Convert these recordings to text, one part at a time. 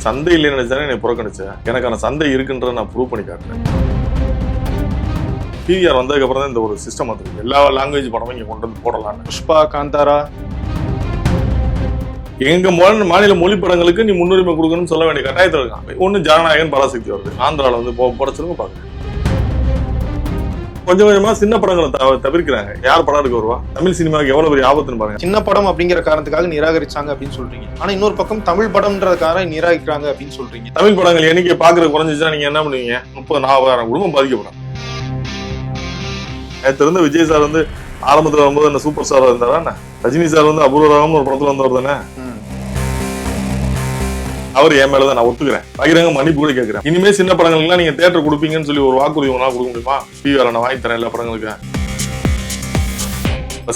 சந்தை இல்லைன்னு நினைச்சானே என்னை புறக்கணிச்சேன். எனக்கான சந்தை இருக்குன்றத நான் ப்ரூவ் பண்ணி காட்டுறேன். பிவிஆர் வந்ததுக்கு அப்புறம் தான் இந்த ஒரு சிஸ்டம் வந்துருக்கு. எல்லா லாங்குவேஜ் படமும் இங்க கொண்டு வந்து போடலான்னு. புஷ்பா, காந்தாரா, எங்க மாநில மொழி படங்களுக்கு நீ முன்னுரிமை கொடுக்கணும்னு சொல்ல வேண்டிய கட்டாயத்தில் இருக்கான். ஒண்ணு ஜனநாயகன் பராசக்தி வருது, ஆந்திரால வந்து படச்சிருங்க பாக்குறேன். கொஞ்சம் கொஞ்சமா சின்ன படங்களை தவிர்க்கிறாங்க. யார் படம் எடுக்க வருவா? தமிழ் சினிமாவுக்கு எவ்வளவு பெரிய ஆபத்துன்னு பாருங்க. சின்ன படம் அப்படிங்கிற காரணத்துக்காக நிராகரிச்சாங்க அப்படின்னு சொல்றீங்க. ஆனா இன்னொரு பக்கம் தமிழ் படம்ன்றதுக்காக நிராகரிக்கிறாங்க அப்படின்னு சொல்றீங்க. தமிழ் படங்கள் எண்ணிக்கை பாக்குறது குறைஞ்சிச்சா நீங்க என்ன பண்ணுவீங்க? 30-40,000 குடும்பம் பாதிக்கப்படும். நேற்று இருந்த விஜய் சார் வந்து ஆரம்பத்துல வரும்போது என்ன சூப்பர் ஸ்டாரா இருந்தாரா? ரஜினி சார் வந்து அபூர்வராகம் ஒரு படத்துல வந்தவர் தானே. அவர் என் மேலதான் நான் ஒத்துக்கிறேன். பகிரங்க மன்னிப்பு கூட கேட்கிறேன். இனிமே சின்ன படங்களுக்குலாம் நீங்க தியேட்டர் கொடுப்பீங்கன்னு சொல்லி ஒரு வாக்குறுதி உங்களால கொடுக்க முடியுமா? பிவிஆர் நான் வாங்கி தரேன் எல்லா படங்களுக்கு.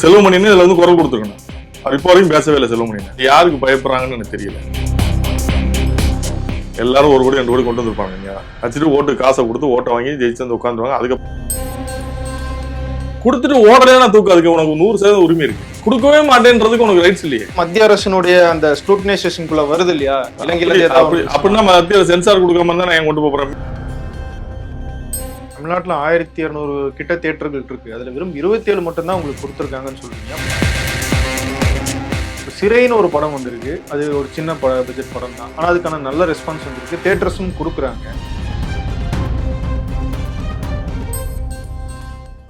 செல்வமணின்னு இதுல வந்து குரல் கொடுத்துருக்கணும். அவர் இப்போ வரைக்கும் பேசவே இல்லை. செல்வமணின்னு யாருக்கு பயப்படுறாங்கன்னு எனக்கு தெரியல. எல்லாரும் 1 கோடி 2 கோடி கொண்டு வந்துருப்பாங்க. வச்சுட்டு ஓட்டு காசை கொடுத்து ஓட்டை வாங்கி ஜெயிச்சு வந்து உட்காந்துருவாங்க. அதுக்கு கொடுத்துட்டு ஓடலையா தூக்கு. அதுக்கு உனக்கு 100% உரிமை இருக்கு. கொடுக்கவே மாட்டேன்றதுக்கு உனக்கு ரைட்ஸ் இல்லையே. மத்திய அரசினுடைய அந்த ஸ்க்ரூட்டினைசேஷனுக்குள்ள வருது இல்லையா? அப்படின்னா மத்திய சென்சார் கொடுக்காம தான் நான் கொண்டு போறேன். தமிழ்நாட்டுல 1200 கிட்ட தியேட்டர்கள் இருக்கு. அதுல வெறும் 27 மட்டும் தான் உங்களுக்கு கொடுத்துருக்காங்கன்னு சொல்றீங்க. சிறைன்னு ஒரு படம் வந்திருக்கு. அது ஒரு சின்ன பட்ஜெட் படம் தான். ஆனா அதுக்கான நல்ல ரெஸ்பான்ஸ் வந்திருக்கு. தியேட்டர்ஸும் கொடுக்குறாங்க.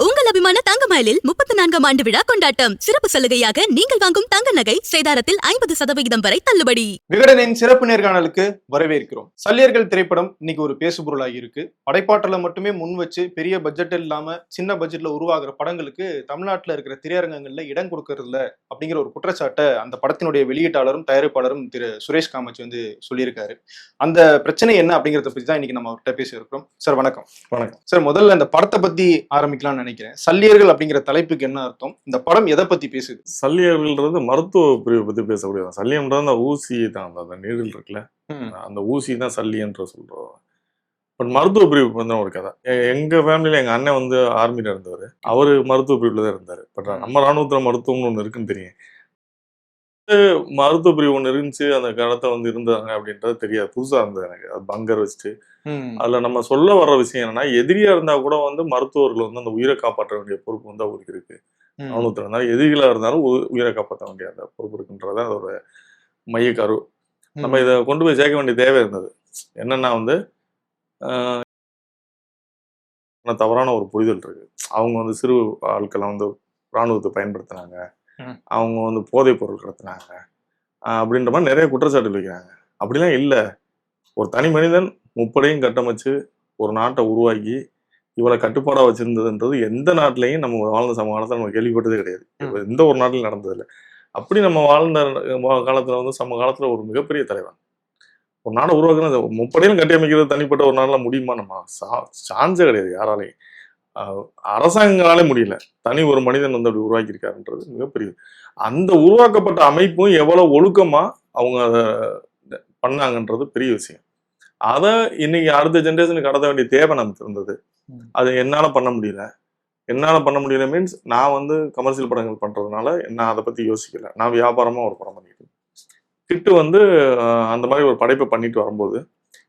உங்கள் அபிமான தங்கமயிலில் 34ஆம் ஆண்டு விழா கொண்டாட்டம். சிறப்பு சலுகையாக நீங்கள் வாங்கும் தங்க நகை சேதாரத்தில் 50% வரை தள்ளுபடி. விகடனின் சிறப்பு நேர்காணலுக்கு வரவேற்கிறோம். சல்லியர்கள் திரைப்படம் இன்னைக்கு ஒரு பேசுபொருளாகி இருக்கு. படைப்பாற்றலை மட்டுமே முன் வச்சு பெரிய பட்ஜெட் இல்லாம சின்ன பட்ஜெட்ல உருவாகிற படங்களுக்கு தமிழ்நாட்டுல இருக்கிற திரையரங்கங்கள்ல இடம் கொடுக்கறது இல்ல அப்படிங்கிற ஒரு குற்றச்சாட்டை அந்த படத்தினுடைய வெளியீட்டாளரும் தயாரிப்பாளரும் திரு சுரேஷ் காமாட்சி வந்து சொல்லியிருக்காரு. அந்த பிரச்சனை என்ன அப்படிங்கறத பத்தி தான் இன்னைக்கு நம்ம அவர்கிட்ட பேசி இருக்கிறோம். சார் வணக்கம். வணக்கம் சார். முதல்ல இந்த படத்தை பத்தி ஆரம்பிக்கலாம்னு நினைக்கிறேன். சல்லியர்கள் அப்படிங்கிற தலைப்புக்கு என்ன அர்த்தம்? இந்த படம் எதை பத்தி பேசுது? சல்லியர்கள்ன்றது மருத்துவ பிரிவை பத்தி பேசக்கூடியது. சல்லியம்ன்றது அந்த ஊசி தான், அந்த நீடில் இருக்குல்ல, அந்த ஊசி தான் சல்லியன்ற சொல்றோம். பட் மருத்துவ பிரிவு வந்து ஒரு கதை. எங்க ஃபேமிலியில எங்க அண்ணன் வந்து ஆர்மியில இருந்தவர். அவரு மருத்துவ பிரிவுல தான் இருந்தாரு. பட் நம்ம ராணுவத்துல மருத்துவம்னு ஒண்ணு இருக்குன்னு தெரியும். மருத்துவ பிரிவு ஒண்ணு இருந்துச்சு, அந்த காலத்தை வந்து இருந்தாங்க அப்படின்றது தெரியாது. புதுசா இருந்தது எனக்கு. அது பங்கர் வச்சுட்டு அதுல நம்ம சொல்ல வர்ற விஷயம் என்னன்னா, எதிரியா இருந்தா கூட வந்து மருத்துவர்கள் வந்து அந்த உயிரை காப்பாற்ற வேண்டிய பொறுப்பு வந்து அவருக்கு இருக்கு. ராணுவத்துல இருந்தாலும் எதிரிகளா இருந்தாலும் உயிரை காப்பாற்ற வேண்டிய அந்த பொறுப்பு இருக்குன்றத அதோட மையக்கரு. நம்ம இதை கொண்டு போய் சேர்க்க வேண்டிய தேவை இருந்தது. என்னன்னா வந்து தவறான ஒரு புரிதல் இருக்கு. அவங்க வந்து சிறு ஆட்களை வந்து ராணுவத்தை பயன்படுத்தினாங்க, அவங்க வந்து போதைப் பொருள் கடத்தினாங்க அப்படின்ற மாதிரி நிறைய குற்றச்சாட்டு வைக்கிறாங்க. அப்படிலாம் இல்லை. ஒரு தனி மனிதன் முப்படையும் கட்டமைச்சு ஒரு நாட்டை உருவாக்கி இவ்வளவு கட்டுப்பாடா வச்சிருந்ததுன்றது எந்த நாட்டிலையும் நம்ம வாழ்ந்த சமகாலத்தில் நம்ம கேள்விப்பட்டதே கிடையாது. எந்த ஒரு நாட்டிலும் நடந்தது இல்லை. அப்படி நம்ம வாழ்ந்த காலத்துல வந்து சமகாலத்துல ஒரு மிகப்பெரிய தலைவன் ஒரு நாடை உருவாக்குறது முப்படையும் கட்டியமைக்கிறது தனிப்பட்ட ஒரு நாளில் முடியுமா? நம்ம சான்ஸே கிடையாது யாராலையும். அரசாங்கங்களாலே முடியல. தனி ஒரு மனிதன் வந்து அப்படி உருவாக்கியிருக்காருன்றது மிகப்பெரிய. அந்த உருவாக்கப்பட்ட அமைப்பும் எவ்வளவு ஒழுக்கமா அவங்க அதை பண்ணாங்கன்றது பெரிய விஷயம். அதை இன்னைக்கு அடுத்த ஜென்ரேஷனுக்கு கடத்த வேண்டிய தேவை நமக்கு இருந்தது. அது என்னால பண்ண முடியல மீன்ஸ் நான் வந்து கமர்ஷியல் படங்கள் பண்றதுனால நான் அதை பத்தி யோசிக்கல. நான் வியாபாரமா ஒரு படம் பண்ணிட்டு கிட்டு வந்து அந்த மாதிரி ஒரு படைப்பை பண்ணிட்டு வரும்போது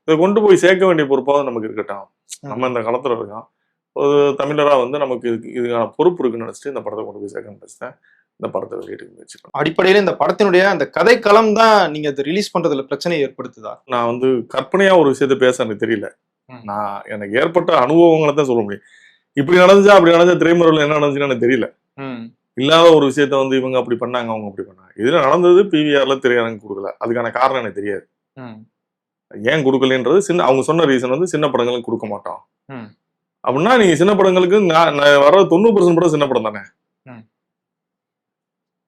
இதை கொண்டு போய் சேர்க்க வேண்டிய பொறுப்பாக நமக்கு இருக்கட்டும். நம்ம இந்த காலத்துல இருக்கோம். ஒரு தமிழரா வந்து நமக்கு இதுக்கான பொறுப்பு இருக்குன்னு நினைச்சிட்டு இந்த படத்தை கொண்டு போய் சேர்க்க நினைச்சிட்டேன். இந்த படத்தை வெளியிட்டு வச்சுக்கணும். அடிப்படையில இந்த படத்தினுடைய அந்த கதைக்களம் தான் நீங்க அதை ரிலீஸ் பண்றதுல பிரச்சனையை ஏற்படுத்துதா? நான் வந்து கற்பனையா ஒரு விஷயத்த பேச எனக்கு தெரியல. நான் எனக்கு ஏற்பட்ட அனுபவங்களை தான் சொல்ல முடியும். இப்படி நடந்துச்சா அப்படி நடந்தா திரைமுறையில் என்ன நடந்துச்சுன்னு எனக்கு தெரியல. இல்லாத ஒரு விஷயத்த வந்து இவங்க அப்படி பண்ணாங்க, அவங்க அப்படி பண்ணாங்க. இதுல நடந்தது பிவிஆர்ல திரையரங்கு கொடுக்கல. அதுக்கான காரணம் எனக்கு தெரியாது. ஏன் கொடுக்கலன்றது சின்ன அவங்க சொன்ன ரீசன் வந்து சின்ன படங்களுக்கு கொடுக்க மாட்டோம் அப்படின்னா, நீங்க சின்ன படங்களுக்கு வர 90% படம் சின்ன படம் தானே.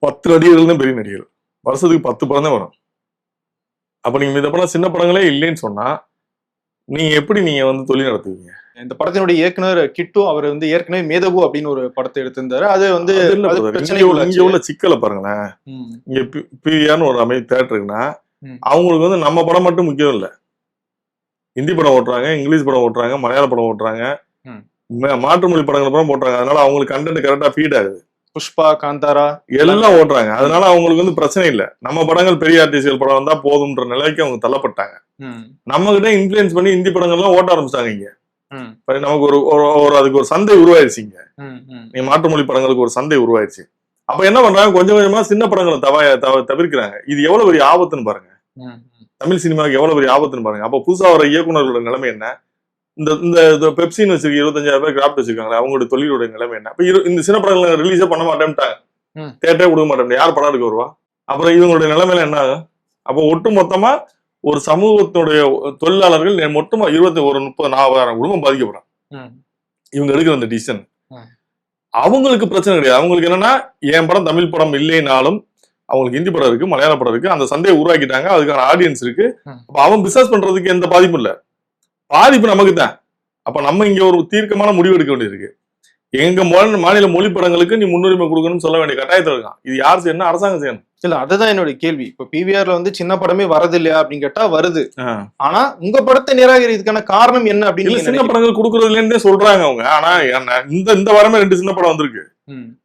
10 நடிகர்கள் தான் பெரிய நடிகர்கள். வருஷத்துக்கு 10 படம் தான் வரும். அப்ப நீங்க இதை படம் சின்ன படங்களே இல்லைன்னு சொன்னா நீங்க எப்படி நீங்க வந்து தொழில் நடத்துவீங்க? இந்த படத்தினுடைய இயக்குனர் கிட்டு அவர் வந்து ஏற்கனவே மேதகு அப்படின்னு ஒரு படத்தை எடுத்திருந்தாரு. அது வந்து இங்க உள்ள சிக்கலை பாருங்களேன். இங்க பிவிஆர்னு ஒரு அமைப்பு தேட்டர் இருக்குன்னா அவங்களுக்கு வந்து நம்ம படம் மட்டும் முக்கியம் இல்லை. ஹிந்தி படம் ஓட்டுறாங்க, இங்கிலீஷ் படம் ஓட்டுறாங்க, மலையாள படம் ஓட்டுறாங்க, மாற்று மொழி படங்கள் படம் போட்டுறாங்க. அதனால அவங்களுக்கு கண்டென்ட் கரெக்டா ஃபீட் ஆகுது. புஷ்பா, காந்தாரா எல்லாம் ஓடுறாங்க. அதனால அவங்களுக்கு வந்து பிரச்சனை இல்ல. நம்ம படங்கள் பெரிய ஆர்டிஸ்ட்கள் படம் வந்தா போதும்ன்ற நிலைக்கு அவங்க தள்ளப்பட்டாங்க. நம்ம கிட்ட இன்ஃபுளுன்ஸ் பண்ணி இந்தி படங்கள்லாம் ஓட்ட ஆரம்பிச்சிட்டாங்க இங்க. இப்ப நமக்கு அதுக்கு ஒரு சந்தை உருவாயிருச்சுங்க. நீ மாற்று மொழி படங்களுக்கு ஒரு சந்தை உருவாயிருச்சு. அப்ப என்ன பண்றாங்க, கொஞ்சம் கொஞ்சமா சின்ன படங்களை தவிர்க்கிறாங்க. இது எவ்வளவு பெரிய ஆபத்துன்னு பாருங்க. தமிழ் சினிமாவுக்கு எவ்வளவு பெரிய ஆபத்துன்னு பாருங்க. அப்ப புதுசா வர இயக்குநர்களோட நிலைமை என்ன? இந்த பெப்சின்னு வச்சிருக்க 25,000 பேர் கிராஃப்ட் வச்சிருக்காங்க, அவங்களோட தொழிலோட நிலைமை என்ன? அப்ப இந்த சின்ன படங்களை ரிலீஸே பண்ண மாட்டேன்ட்டாங்க, தேட்டரே கொடுக்க மாட்டேன், யார் படம் எடுக்க வருவா? அப்புறம் இவங்களுடைய நிலைமையில என்ன ஆகும்? அப்போ ஒட்டு மொத்தமா ஒரு சமூகத்துடைய தொழிலாளர்கள் மொத்தமா 30-40,000 குடும்பம் பாதிக்கப்படும். இவங்க எடுக்கிற அந்த டிசிஷன் அவங்களுக்கு பிரச்சனை கிடையாது. அவங்களுக்கு என்னன்னா, என் படம் தமிழ் படம் இல்லைனாலும் அவங்களுக்கு ஹிந்தி படம் இருக்கு, மலையாள படம் இருக்கு, அந்த சந்தையை உருவாக்கிட்டாங்க, அதுக்கான ஆடியன்ஸ் இருக்கு. அப்ப அவன் பிசினஸ் பண்றதுக்கு எந்த பாதிப்பும் இல்ல. பாதிப்பு நமக்கு தான். அப்ப நம்ம இங்க ஒரு தீர்க்கமான முடிவு எடுக்க வேண்டியது இருக்கு. எங்க மாநில மொழி படங்களுக்கு நீ முன்னுரிமை கொடுக்கணும்னு சொல்ல வேண்டிய கட்டாயத்தில் இருக்கான். இது யார் செய்யணும்? அரசாங்கம் செய்யணும். இல்ல, அதுதான் என்னோட கேள்வி. இப்ப பிவிஆர்ல வந்து சின்ன படமே வரது இல்லையா அப்படின்னு கேட்டா வருது. ஆனா உங்க படத்தை நிராகரிக்கிறதுக்கான காரணம் என்ன அப்படின்னு? சின்ன படங்கள் கொடுக்கறதுல இருந்தே சொல்றாங்க அவங்க. ஆனா இந்த வாரமே 2 சின்ன படம் வந்திருக்கு.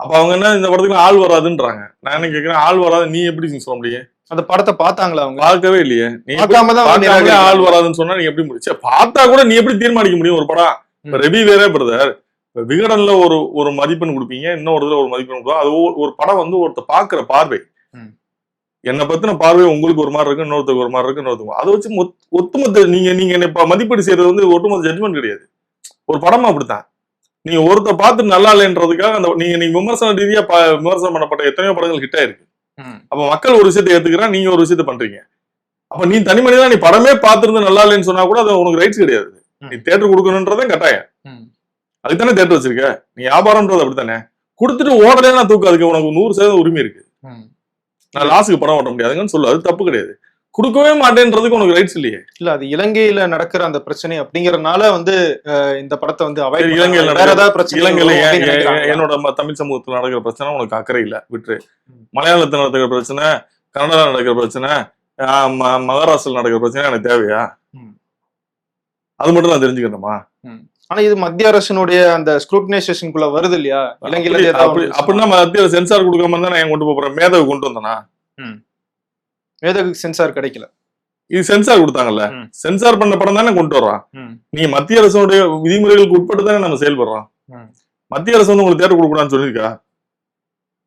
அப்ப அவங்க என்ன, இந்த படத்துக்கு ஆள் வராதுன்றாங்க. நான் என்ன கேட்கிறேன், ஆள் வராது நீ எப்படி சொல்ல முடியும்? அந்த படத்தை பார்த்தாங்களா அவங்க? பார்க்கவே இல்லையே. நீ பார்க்காமதான் ஆள் வராதுன்னு சொன்னா நீ எப்படி முடிச்சு? பார்த்தா கூட நீ எப்படி தீர்மானிக்க முடியும் ஒரு படம்? ரெவி வேற பிரதர். விகடன்ல ஒரு மதிப்பெண் கொடுப்பீங்க, இன்னொரு ஒரு மதிப்பெண் கொடுப்போம். அது ஒரு படம் வந்து ஒருத்தர் பாக்குற பார்வை, என்னை பத்தின பார்வை உங்களுக்கு ஒரு மாதிரி இருக்கு, இன்னொருத்தருக்கு ஒரு மாதிரி இருக்கு, இன்னொருத்தருக்கு அதை வச்சு ஒட்டுமொத்த நீங்க என்ன மதிப்பீடு செய்யறது வந்து ஒட்டுமொத்த ஜட்மெண்ட் கிடையாது. ஒரு படமா அப்படித்தான். நீங்க ஒருத்தர் பார்த்துட்டு நல்லா இல்லைன்றதுக்காக அந்த நீங்க விமர்சன ரீதியா விமர்சனம் பண்ணப்பட்ட எத்தனையோ படங்கள் ஹிட் ஆயிருக்கு. அப்ப மக்கள் ஒரு விஷயத்தை ஏத்துக்கிறா, நீங்க ஒரு விஷயத்த பண்றீங்க. அப்ப நீ தனி மனிதனா நீ படமே பார்த்திருந்து நல்லா இல்லைன்னு சொன்னா கூட அது உனக்கு ரைட்ஸ் கிடையாது. நீ தேட்டர் கொடுக்கணும்ன்றதான் கட்டாயம். அதுதானே தேட்டர் வச்சிருக்க. நீ வியாபாரம்ன்றது அப்படித்தானே. கொடுத்துட்டு ஓடலைன்னா தூக்கு, அதுக்கு உனக்கு 100% உரிமை இருக்கு. நான் லாஸுக்கு படம் ஓட்ட முடியாதுங்கன்னு சொல்லு, அது தப்பு கிடையாது. கொடுக்கவே மாட்டேன்றதுக்கு உனக்கு ரைட்ஸ் இல்லையே. இல்ல, அது இலங்கையில நடக்கிற அந்த பிரச்சனை அப்படிங்கறதுனால வந்து இந்த படத்தை வந்து இலங்கையில என்னோட தமிழ் சமூகத்துல நடக்கிற பிரச்சனை உனக்கு அக்கறை இல்ல, விட்டுரு. மலையாளத்துல நடக்கிற பிரச்சனை, கன்னடா நடக்கிற பிரச்சனை, மகாராஷ்டிரா நடக்கிற பிரச்சனை எனக்கு தேவையா? அது மட்டும் நான் தெரிஞ்சுக்கணுமா? ஆனா இது மத்திய அரசினுடைய அந்த ஸ்க்ரூட்டினைசேஷனுக்குள்ள வருது இல்லையா? இலங்கையில அப்படின்னா மத்திய சென்சார் கொடுக்காம இருந்தா நான் கொண்டு போறேன். மேதவை கொண்டு வந்தனா? மேதவுக்கு சென்சார் கிடைக்கல. இது சென்சார் கொடுத்தாங்கல்ல, சென்சார் பண்ண படம் தானே கொண்டு வர்றான். நீ மத்திய அரசுடைய விதிமுறைகளுக்கு உட்பட்டு தானே நம்ம செயல்படுறோம். மத்திய அரசு வந்து உங்களுக்கு தேட்டர் கொடுக்கூடாதுன்னு சொல்லியிருக்கா?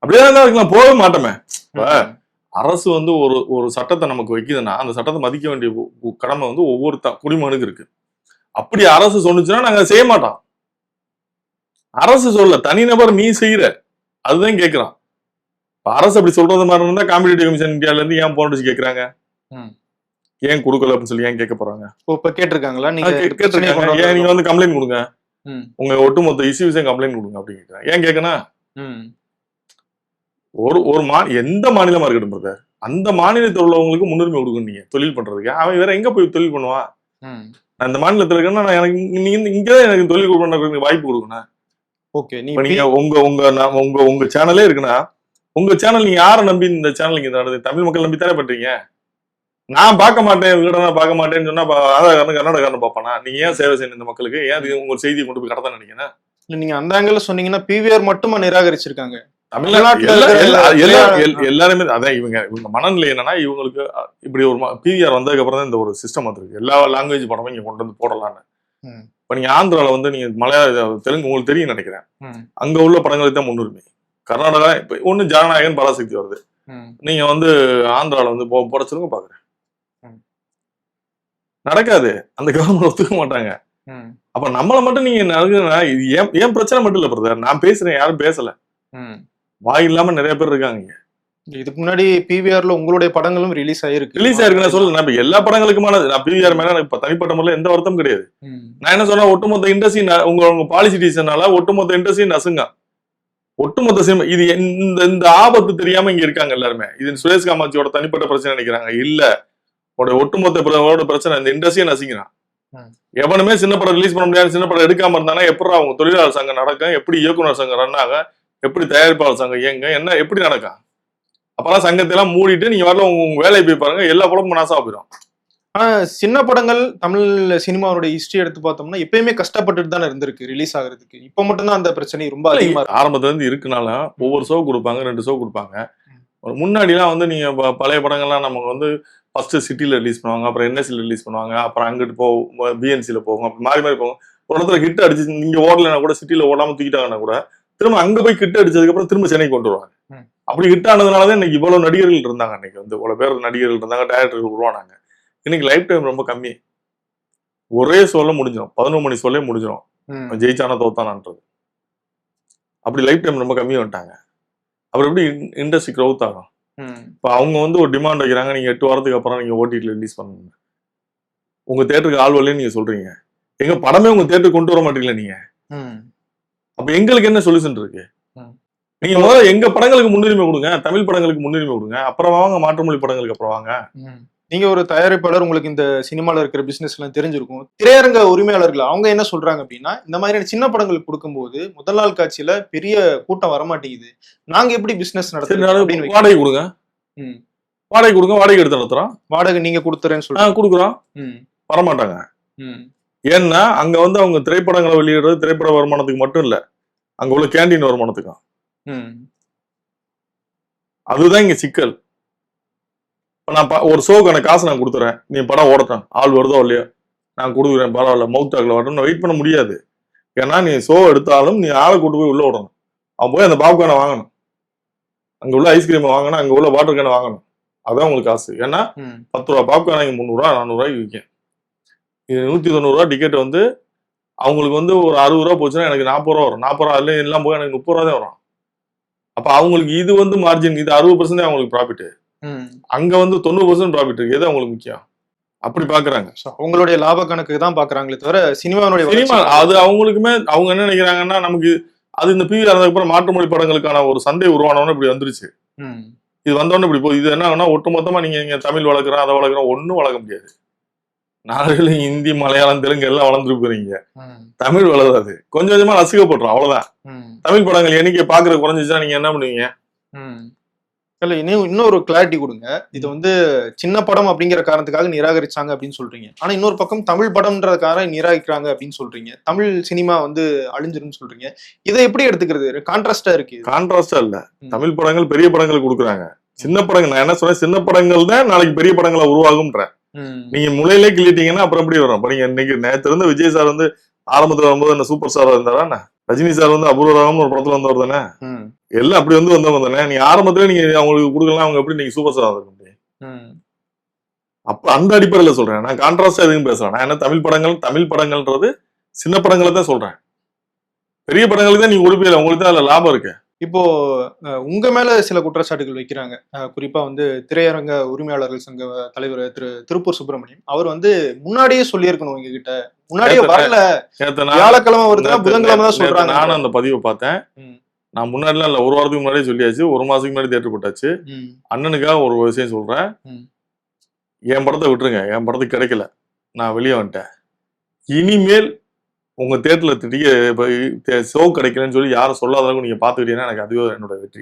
அப்படியேதான் இருக்கலாம், போகவே மாட்டோமே. அரசு வந்து ஒரு சட்டத்தை நமக்கு வைக்குதுன்னா அந்த சட்டத்தை மதிக்க வேண்டிய கடமை வந்து ஒவ்வொரு குடிமகனுக்கு இருக்கு. அப்படி அரசு சொன்னுச்சுன்னா நாங்க செய்ய மாட்டோம். அரசு சொல்ல, தனிநபர் நீ செய்யற, அதுதான் கேட்கிறான். அரசு அப்படி சொல்றது மாதிரி இருந்தா காம்படிட்டிவ் கமிஷன் இந்தியால இருந்து ஏன் போன் அடிச்சு கேட்கறாங்க? ஏன் கொடுக்கல அப்படின்னு சொல்லி ஏன் கேட்க போறாங்க? இப்ப கேட்டிருக்காங்களா? நீங்க கேட்டிருக்காங்க. ஏன் நீங்க வந்து கம்ப்ளைண்ட் கொடுங்க, உங்க ஒட்டுமொத்த இஷ்யூஸையும் கம்ப்ளைண்ட் கொடுங்க அப்படின்னு கேட்கறாங்க. ஏன் கேட்கணும்? ஒரு எந்த மாநிலமா இருக்கட்டும் பிரதர், அந்த மாநிலத்தில் உள்ளவங்களுக்கு முன்னுரிமை கொடுக்கணும். நீங்க தொழில் பண்றதுக்கு அவன் வேற எங்க போய் தொழில் பண்ணுவான்? நான் இந்த மாநிலத்தில் இருக்கேன்னா நான் எனக்கு இங்கதான் எனக்கு தொழில் பண்றதுக்கு வாய்ப்பு கொடுக்கணும். ஓகே, நீங்க உங்க சேனலே இருக்குன்னா உங்க சேனல் நீங்க யாரை நம்பி இந்த சேனல் நீங்க தமிழ் மக்கள் நம்பி தானே பண்றீங்க. நான் பார்க்க மாட்டேன், விகடனா பார்க்க மாட்டேன்னு சொன்னா ஆதாரக்காரன் கர்நாடகாரன் பார்ப்பானா? நீங்க ஏன் சேவை செய்யணும் இந்த மக்களுக்கு? ஏன் உங்க செய்தியை கொண்டு போய் கடத்த நினைக்கிறேன்? இல்ல, நீங்க அந்த ஆங்கிள் சொன்னீங்கன்னா பிவிஆர் மட்டுமா நிராகரிச்சிருக்காங்க? எல்லாருமே அதான். இவங்க மனநிலை என்னன்னா, இவங்களுக்கு இப்படி ஒரு பிவிஆர் வந்ததுக்கு அப்புறம் தான் இந்த ஒரு சிஸ்டம் வந்துருக்கு. எல்லா லாங்குவேஜ் படமும் இங்க கொண்டு வந்து போடலான்னு. இப்ப நீங்க ஆந்திரால வந்து நீங்க மலையாள தெலுங்கு உங்களுக்கு தெரியும் நினைக்கிறேன், அங்க உள்ள படங்களுக்கு தான் முன்னுரிமை. கர்நாடகா இப்ப ஒண்ணு ஜனநாயகன் பராசக்தி வருது, நீங்க வந்து ஆந்திரால வந்து போட சொல்லுங்க பாக்குறேன். நடக்காது, அந்த கவர்மெண்ட் ஒத்துக்க மாட்டாங்க. அப்ப நம்மளை மட்டும் நீங்க இது ஏன் பிரச்சனை மட்டும் இல்ல பிரதர். நான் பேசுறேன், யாரும் பேசல, வாய் இல்லாம நிறைய பேர் இருக்காங்க. இதுக்கு முன்னாடி பிவிஆர்ல உங்களுடைய படங்களும் ரிலீஸ் ஆயிருக்கு. நான் சொல்ல, நான் எல்லா படங்களுக்குமான நான் பிவிஆர் மேல எனக்கு தனிப்பட்ட முறையில் எந்த வருத்தம் கிடையாது. நான் என்ன சொன்னா, ஒட்டுமொத்த இண்டஸ்ட்ரி உங்க பாலிசி டீசனால ஒட்டுமொத்த இண்டஸ்ட்ரி நசுங்க, ஒட்டுமொத்த சினிமா. இது இந்த ஆபத்து தெரியாம இங்க இருக்காங்க எல்லாருமே. இது சுரேஷ் காமாட்சியோட தனிப்பட்ட பிரச்சனை நினைக்கிறாங்க. இல்ல, ஒட்டுமொத்த பிரச்சனை இந்த இண்டஸ்ட்ரியை நசிக்கிறான். எவனுமே சின்ன படம் ரிலீஸ் பண்ண முடியாது, சின்ன படம் எடுக்காம இருந்தானா எப்படி அவங்க தொழிலாளர் சங்கம் நடக்கும், எப்படி இயக்குனர் சங்கம் ரன் ஆக, எப்படி தயாரிப்பாளர் சங்கம் இயங்க, என்ன எப்படி நடக்கும்? அப்பெல்லாம் சங்கத்தை எல்லாம் மூடிட்டு நீங்க வரல உங்க வேலையை போய் பாருங்க, எல்லா படமும் நாசமா போயிடும். ஆனா சின்ன படங்கள் தமிழ் சினிமாவோட ஹிஸ்டரி எடுத்து பார்த்தோம்னா எப்பயுமே கஷ்டப்பட்டுட்டு தானே இருந்திருக்கு ரிலீஸ் ஆகுறதுக்கு. இப்ப மட்டும்தான் அந்த பிரச்சனை ரொம்ப அதிகமா இருக்கு. ஆரம்பத்துல இருந்து இருக்குனால ஒவ்வொரு ஷோ கொடுப்பாங்க, 2 ஷோ கொடுப்பாங்க. முன்னாடிலாம் வந்து நீங்க பழைய படங்கள்லாம் நமக்கு வந்து ஃபர்ஸ்ட் சிட்டில ரிலீஸ் பண்ணுவாங்க, அப்புறம் என்எஸ்சில ரிலீஸ் பண்ணுவாங்க, அப்புறம் அங்கிட்டு பிஎன்சில போகும், அப்படி மாறி மாறி போகும். ஒரு இடத்துல ஹிட் அடிச்சு நீங்க ஓடலைன்னா கூட சிட்டில ஓடாம தூக்கிட்டாங்கன்னா கூட திரும்ப அங்க போய் ஹிட் அடிச்சதுக்கு அப்புறம் திரும்ப சென்னைக்கு கொண்டு வருவாங்க. அப்படி ஹிட் ஆனதுனாலதான் இன்னைக்கு இவ்வளவு நடிகர்கள் இருந்தாங்க. அன்னைக்கு வந்து இவ்வளவு பேர் நடிகர்கள் இருந்தாங்க, டைரக்டர்கள் உருவானாங்க. இன்னைக்கு லைஃப் டைம் ரொம்ப கம்மி. ஒரே ஷோல முடிஞ்சிடும், 11 மணி ஷோலே முடிஞ்சிடும், ஜெயிச்சானா தோத்தானான்றது. அப்படி லைஃப் டைம் ரொம்ப கம்மி வந்துட்டாங்க. அப்புறம் எப்படி இண்டஸ்ட்ரி க்ரௌத் ஆகும்? இப்போ அவங்க வந்து ஒரு டிமாண்ட் வைக்கிறாங்க, நீங்க 8 வாரத்துக்கு அப்புறம் நீங்க ஓடிடில ரிலீஸ் பண்ணணும். உங்க தேட்டருக்கு ஆள் வரலன்னு நீங்க சொல்றீங்க, எங்க படமே உங்க தேட்டருக்கு கொண்டு வர மாட்டீங்களா நீங்க? அப்ப எங்களுக்கு என்ன சொல்யூஷன் இருக்கு? நீங்க முதல்ல எங்க படங்களுக்கு முன்னுரிமை கொடுங்க, தமிழ் படங்களுக்கு முன்னுரிமை கொடுங்க, அப்புறம் வாங்க மாற்று மொழி படங்களுக்கு அப்புறம் வாங்க. நீங்க ஒரு தயாரிப்பாளர், உங்களுக்கு இந்த சினிமால இருக்கிற பிசினஸ் எல்லாம் தெரிஞ்சிருக்கும். திரையரங்க உரிமையாளர்கள் அவங்க என்ன சொல்றாங்க அப்படின்னா, இந்த மாதிரியான சின்ன படங்களுக்கு கொடுக்கும்போது முதல் நாள் காட்சியில பெரிய கூட்டம் வரமாட்டேங்குது, நாங்க எப்படி பிசினஸ் நடத்துறோம்? வாடகை கொடுங்க, வாடகை கொடுங்க, வாடகை எடுத்து நடத்துறோம். வாடகை நீங்க கொடுத்துறேன்னு சொல்றாங்க, கொடுக்குறோம், வரமாட்டாங்க. ஏன்னா அங்க வந்து அவங்க திரைப்படங்களை வெளியிடுறது திரைப்பட வருமானத்துக்கு மட்டும் இல்ல, அங்க உள்ள கேண்டீன் வருமானத்துக்கும். அதுதான் இங்க சிக்கல். நான் ஒரு ஷோக்கான காசு நான் கொடுத்துறேன், நீ படம் ஓடட்டும், ஆள் வருதோ இல்லையோ நான் கொடுக்குறேன், பரவாயில்ல, மவுத் டாக்ல வரட்டும், வெயிட் பண்ண முடியாது. ஏன்னா நீ ஷோ எடுத்தாலும் நீ ஆளை கூட்டு போய் உள்ள விடணும், அவன் போய் அந்த பாப்கார்னை வாங்கணும், அங்க உள்ள ஐஸ்கிரீமை வாங்கணும், அங்க உள்ள வாட்டர் கேனை வாங்கணும். அதான் உங்களுக்கு காசு. ஏன்னா 10 ரூபா பாப்கார்ன் இங்க 300 ரூபா 400 ரூபாய்க்கு விற்கும். இது 190 ரூபா டிக்கெட் வந்து அவங்களுக்கு வந்து ஒரு 60 ரூபா போச்சுன்னா எனக்கு 40 ரூபா வரும். 40 ரூபா அதுல எல்லாம் போய் எனக்கு 30 ரூபா தான் வரும். அப்ப அவங்களுக்கு இது வந்து மார்ஜின், இது 60% அவங்களுக்கு ப்ராஃபிட், அங்க வந்து 90% ப்ராஃபிட் இருக்கு. எது அவங்களுக்கு முக்கியம்? அப்படி பாக்குறாங்க. அவங்களுடைய லாப கணக்கு தான் பாக்குறாங்களே தவிர சினிமாவுடைய அது அவங்களுக்குமே அவங்க என்ன நினைக்கிறாங்கன்னா, நமக்கு அது இந்த பிவி ஆனதுக்கு அப்புறம் மாற்று மொழி படங்களுக்கான ஒரு சந்தை உருவானவன இப்படி வந்துருச்சு. இது வந்தோன்னு இப்படி போய் இது என்ன ஒட்டு மொத்தமா நீங்க தமிழ் வளர்க்குறோம் அதை வளர்க்குறோம், ஒன்னும் வளர்க்க முடியாது. நாடுகளும் ஹிந்தி மலையாளம் தெலுங்கு எல்லாம் வளர்ந்துட்டு போறீங்க, தமிழ் வளராது. கொஞ்சம் கொஞ்சமா ரசிக்கப்படுறோம், அவ்வளவுதான். தமிழ் படங்கள் எண்ணிக்கை பாக்குற குறைஞ்சிச்சுன்னா நீங்க என்ன பண்ணுவீங்க? இல்ல இன்னொரு கிளாரிட்டி கொடுங்க. இது வந்து சின்ன படம் அப்படிங்கிற காரணத்துக்காக நிராகரிச்சாங்க அப்படின்னு சொல்றீங்க, ஆனா இன்னொரு பக்கம் தமிழ் படம்ன்றதுக்காக நிராகரிக்கிறாங்க அப்படின்னு சொல்றீங்க, தமிழ் சினிமா வந்து அழிஞ்சிருன்னு சொல்றீங்க. இதை எப்படி எடுத்துக்கிறது? கான்ட்ராஸ்டா இருக்கு. கான்ட்ராஸ்டா இல்ல, தமிழ் படங்கள் பெரிய படங்கள் கொடுக்குறாங்க, சின்ன படங்கள் நான் என்ன சொல்றேன், சின்ன படங்கள் தான் நாளைக்கு பெரிய படங்களை உருவாகும்ன்ற. நீங்க முளையிலே கிள்ளிட்டீங்கன்னா அப்புறம் எப்படி வரும்? இப்ப நீங்க இன்னைக்கு நேற்று இருந்து விஜய் சார் வந்து ஆரம்பத்துல வரும்போது என்ன சூப்பர் ஸ்டாரா இருந்தாரா, ரஜினி சார் வந்து அபூர்வராகம் ஒரு படத்துல வந்தவர் தானே, எல்லாம் அப்படி வந்து வந்தவங்க தானே. நீங்க ஆரம்பத்துல நீங்க அவங்களுக்கு கொடுக்கலாம், அவங்க எப்படி நீங்க சூப்பர் ஸ்டார் இருக்க முடியும்? அப்ப அந்த அடிப்படையில சொல்றேன் நான், கான்ட்ராஸ்டா எதுவும் பேசுறேன் நான். என்ன தமிழ் படங்கள்ன்றது சின்ன படங்களை தான் சொல்றேன், பெரிய படங்களுக்கு தான் நீங்க உடுப்பியல, உங்களுக்கு தான் அதுல லாபம் இருக்கு. இப்போ உங்க மேல சில குற்றச்சாட்டுகள் வைக்கிறாங்க. குறிப்பா வந்து திரையரங்க உரிமையாளர்கள் சங்க தலைவர் திருப்பூர் சுப்பிரமணியம், அவர் வந்து முன்னாடியே சொல்லியிருக்கணும் எங்க கிட்ட, முன்னாடியே வரல, வியாழக்கிழமை வருதுன்னா புதன்கிழமை தான் சொல்றாங்க. நானும் அந்த பதிவை பார்த்தேன். நான் முன்னாடிலாம் இல்ல, ஒரு வாரத்துக்கு முன்னாடியே சொல்லியாச்சு, ஒரு மாசத்துக்கு முன்னாடி தேட்டர் போட்டாச்சு. அண்ணனுக்காக ஒரு விஷயம் சொல்றேன், என் படத்தை விட்டுருங்க, என் படத்துக்கு கிடைக்கல, நான் வெளியே வந்துட்டேன். இனிமேல் உங்க தேட்டர்ல ஷோ கிடைக்கலன்னு சொல்லி யாரும் சொல்லாத அளவுக்கு நீங்க பாத்துக்கிட்டீங்கன்னா எனக்கு அதுவே என்னோட வெற்றி.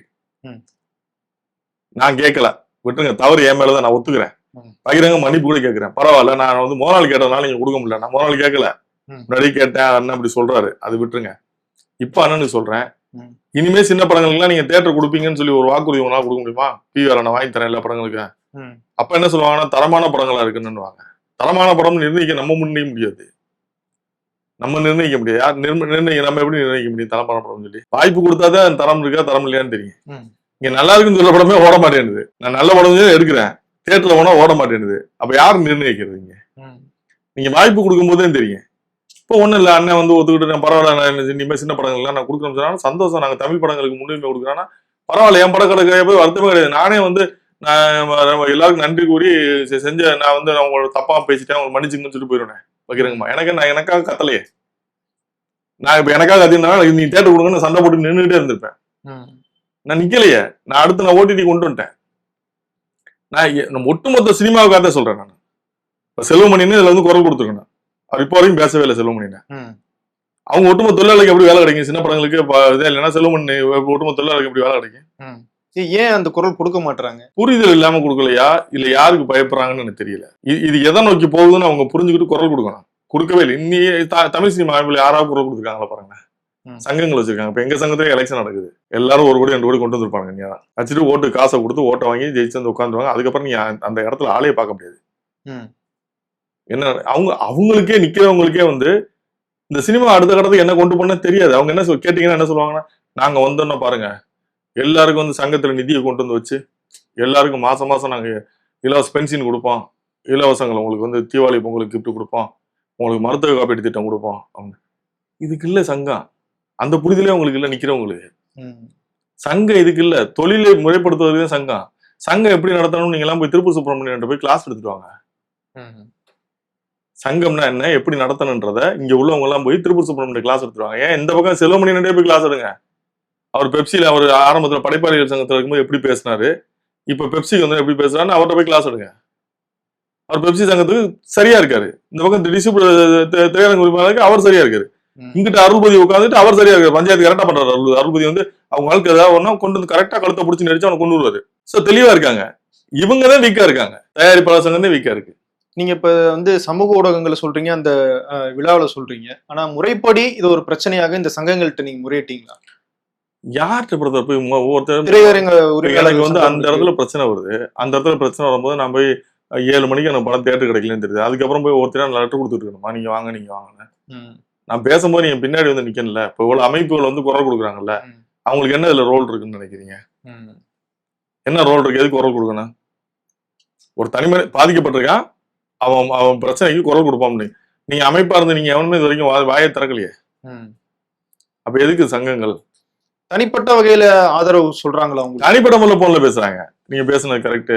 நான் கேட்கல, விட்டுருங்க, தவறு என் மேலதான், நான் ஒத்துக்கிறேன், பகிரங்க மன்னிப்பு கூட கேட்கிறேன், பரவாயில்ல. நான் வந்து முதல் கேட்டதுனால நீங்க கொடுக்க முடியல, நான் முதல் கேட்கல, முன்னாடி கேட்டேன், அண்ணன் அப்படி சொல்றாரு, அது விட்டுருங்க. இப்ப அண்ணனுக்கு சொல்றேன், இனிமே சின்ன படங்களுக்குலாம் நீங்க தேட்டர் கொடுப்பீங்கன்னு சொல்லி ஒரு வாக்குறுதி உங்களால கொடுக்க முடியுமா? பிவிஆர் நான் வாங்கி தரேன் எல்லா படங்களுக்கு. அப்ப என்ன சொல்லுவாங்கன்னா, தரமான படங்களா இருக்குன்னு வாங்க. தரமான படம் நிர்ணயிக்க நம்ம நிர்ணயிக்க முடியாது, நம்ம நிர்ணயிக்க முடியாது. யார் நம்ம எப்படி நிர்ணயிக்க முடியும் தரமான படம் சொல்லி? வாய்ப்பு கொடுத்தாதான் தரம் இருக்கா தரம் இல்லையான்னு தெரியும். இங்க நல்லா இருக்குன்னு சொல்ல படமே ஓட மாட்டேங்குது, நான் நல்ல படம் எடுக்கிறேன், தேட்டர்ல போனா ஓட மாட்டேங்குது. அப்ப யாரு நிர்ணயிக்கிறது? நீங்க வாய்ப்பு கொடுக்கும் போதே தெரியும். இப்போ ஒன்றும் இல்லை, அண்ணன் வந்து ஒத்துக்கிட்டு நான் பரவாயில்ல, இனிமேல் சின்ன படங்கள்லாம் நான் கொடுக்கணும்னு சொன்னாலும் சந்தோஷம், நாங்கள் தமிழ் படங்களுக்கு முன்னுரிமை கொடுக்குறோன்னா பரவாயில்ல, என் படம் கிடைக்க போய் வருத்தமே கிடையாது. நானே வந்து நான் எல்லாருக்கும் நன்றி கூறி செஞ்ச, நான் வந்து அவங்களோட தப்பா பேசிட்டேன், அவங்க மன்னிச்சுங்கன்னு சொல்லிட்டு போயிடுவேன், வைக்கிறேங்கம்மா. நான் எனக்காக கத்தலையே, நான் இப்போ எனக்காக கத்தினா நீ தேட்டர் கொடுங்கன்னு சண்டை போட்டு நின்றுகிட்டே இருந்திருப்பேன். நான் நிக்கலையே, நான் அடுத்து நான் ஓடிடி கொண்டு வந்துட்டேன். நான் ஒட்டுமொத்த சினிமாவுக்காக தான் சொல்றேன். நான் இப்போ செல்வமணின்னு இதுல வந்து குரல் கொடுத்துருக்கேன், அவர் இப்போ வரைக்கும் பேசவே இல்லை செல்வமணின்னு. அவங்க ஒட்டுமொத்த தொழிலாளருக்கு எப்படி வேலை கிடைக்கும்? சின்ன படங்களுக்கு இதே இல்லைன்னா செல்வமணி ஒட்டுமொத்த தொழிலாளருக்கு எப்படி வேலை கிடைக்கும்? ஏன் அந்த குரல் கொடுக்க மாட்டாங்க? புரிதல் இல்லாம கொடுக்கலையா இல்ல யாருக்கு பயப்படுறாங்கன்னு எனக்கு தெரியல. இது எதை நோக்கி போகுதுன்னு அவங்க புரிஞ்சுக்கிட்டு குரல் கொடுக்கணும். கொடுக்கவே இல்லை. இன்னி தமிழ் சினிமாவில் யாராவது குரல் கொடுத்துருக்காங்களா பாருங்க. சங்கங்கள் வச்சிருக்காங்க. இப்ப எங்க சங்கத்திலே எலெக்ஷன் நடக்குது. எல்லாரும் 1 கோடி 2 கோடி கொண்டு வந்திருப்பாங்க. நீங்க வச்சுட்டு ஓட்டு காசை கொடுத்து ஓட்டை வாங்கி ஜெயிச்சு வந்து உட்காந்துருவாங்க. அதுக்கப்புறம் நீங்க அந்த இடத்துல ஆளே பார்க்க முடியாது. என்ன அவங்களுக்கே நிக்கிறவங்களுக்கே வந்து இந்த சினிமா அடுத்த கடத்துக்கு என்ன கொண்டு போனா தெரியாது. அவங்க என்ன கேட்டீங்கன்னா என்ன சொல்லுவாங்கன்னா, நாங்க வந்தோம்னா பாருங்க எல்லாருக்கும் வந்து சங்கத்துல நிதியை கொண்டு வந்து வச்சு எல்லாருக்கும் மாசம் மாசம் நாங்க இலவச பென்ஷன் கொடுப்போம், இலவசங்கள் உங்களுக்கு வந்து தீபாவளி பொங்கலுக்கு கிஃப்ட் கொடுப்போம், உங்களுக்கு மருத்துவ காப்பீடு திட்டம் கொடுப்போம். அவங்க இதுக்கு இல்ல சங்கம். அந்த புரிதலே உங்களுக்கு இல்ல. நிக்கிறவங்களுக்கு சங்கம் இதுக்கு இல்ல. தொழிலை முறைப்படுத்துவதற்கு சங்கம். சங்கம் எப்படி நடத்தணும் நீங்க எல்லாம் போய் திருப்பூர் சுப்பிரமணியன் போய் கிளாஸ் எடுத்துட்டு வாங்க. சங்கம்னா என்ன, எப்படி நடத்தணுன்றத இங்க உள்ளவங்க எல்லாம் போய் திருப்பூர் சுப்பிரமணியன் கிளாஸ் எடுத்துருவாங்க. ஏன் இந்த பக்கம் செல்வமணியனே போய் கிளாஸ் எடுங்க. அவர் பெப்சில அவர் ஆரம்பத்துல படைப்பாளிகள் சங்கத்துல இருக்கும்போது எப்படி பேசினாரு, இப்ப பெப்சிக்கு வந்து எப்படி பேசுறாருன்னு அவர்கிட்ட போய் கிளாஸ் எடுங்க. அவர் பெப்சி சங்கத்துக்கு சரியா இருக்காரு. இந்த பக்கம் திரையரங்கு உரிமையாளருக்கு அவர் சரியா இருக்காரு. இங்கிட்ட அருள்பதி உட்காந்துட்டு அவர் சரியா இருக்காரு. பஞ்சாயத்து கரெக்டா பண்றாரு. அருள்பதி வந்து அவங்க வாழ்க்கை ஏதாவது ஒன்னா கொண்டு வந்து கரெக்டா கழுத்தை பிடிச்சி நடிச்சு அவனை கொண்டு வருவாரு. சோ தெளிவா இருக்காங்க. இவங்கதான் வீக்கா இருக்காங்க. தயாரிப்பாளர் சங்கம் தான் வீக்கா இருக்கு. நீங்க இப்ப வந்து சமூக ஊடகங்களை சொல்றீங்க, அந்த விழாவில் சொல்றீங்க. ஆனா முறைப்படி இது ஒரு பிரச்சனையாக இந்த சங்கங்கள்ட்ட நீங்க முறையிட்டீங்களா? யார்கிட்ட பிரதர் போய் ஒவ்வொருத்தரும் திரையரங்க எனக்கு வந்து அந்த இடத்துல பிரச்சனை வருது. அந்த இடத்துல பிரச்சனை வரும்போது நான் போய் 7 மணிக்கு எனக்கு படம் தியேட்டர் கிடைக்கலன்னு தெரியுது. அதுக்கப்புறம் போய் ஒருத்தர் லெட்டர் கொடுத்துட்டு இருக்கணுமா, நீங்க வாங்க நீங்க வாங்க. நான் பேசும்போது நீங்க பின்னாடி வந்து நிக்கணும்ல. இப்ப இவ்வளவு அமைப்புகள் வந்து குரல் கொடுக்குறாங்கல்ல, அவங்களுக்கு என்ன இதுல ரோல் இருக்குன்னு நினைக்கிறீங்க? என்ன ரோல் இருக்கு? எதுக்கு குரல் கொடுக்கணும்? ஒரு தனிமனி பாதிக்கப்பட்டிருக்கான், அவன் பிரச்சனைக்கு குரல் கொடுப்பான். நீங்க அமைப்பா இருந்து நீங்க எவனுமே இது வரைக்கும் வாயை திறக்கலையே. அப்ப எதுக்கு சங்கங்கள்? தனிப்பட்ட வகையில ஆதரவு சொல்றாங்களா? அவங்க தனிப்பட்ட முறையில் போன்ல பேசுறாங்க. நீங்க பேசுனது கரெக்ட்,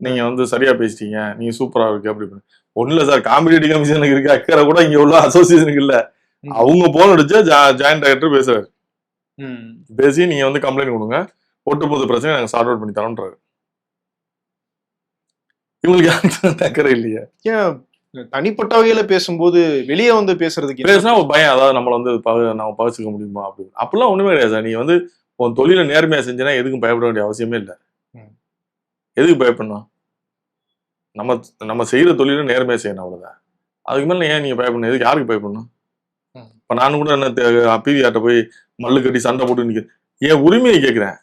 நீங்க வந்து சரியா பேசிட்டீங்க, நீங்க சூப்பரா இருக்கு அப்படி. ஒண்ணு இல்ல சார், காம்படிட்டிவ் கமிஷனுக்கு இருக்க அக்கறை கூட இங்க உள்ள அசோசியேஷனுக்கு இல்ல. அவங்க போன் அடிச்சா ஜாயிண்ட் டைரக்டர் பேசுறாரு. பேசி நீங்க வந்து கம்ப்ளைண்ட் கொடுங்க, ஒட்டுமொத்த பிரச்சனை நாங்க சார்ட் அவுட் பண்ணி தரோன்றாரு. இவங்களுக்கு அக்கறை இல்லையா? ஏன் தனிப்பட்ட வகையில பேசும்போது வெளியே வந்து பேசுறதுக்கு பேசினா ஒரு பயம், அதாவது நம்மள வந்து நம்ம பகிச்சுக்க முடியுமா அப்படின்னு. அப்படிலாம் ஒண்ணுமே கிடையாது சார். நீ வந்து உன் தொழிலை நேர்மையா செஞ்சனா எதுக்கும் பயப்பட வேண்டிய அவசியமே இல்லை. எதுக்கு பயப்படணும்? நம்ம செய்யற தொழிலை நேர்மையா செய்யணும், அவ்வளவுதான். அதுக்கு மேல ஏன் நீங்க பயப்படணும்? எதுக்கு யாருக்கு பயப்படணும்? இப்ப நானும் கூட என்ன பிவிஆர்ட்ட போய் மல்லு கட்டி சண்டை போட்டு நிக்க என் உரிமையை கேட்கிறேன்.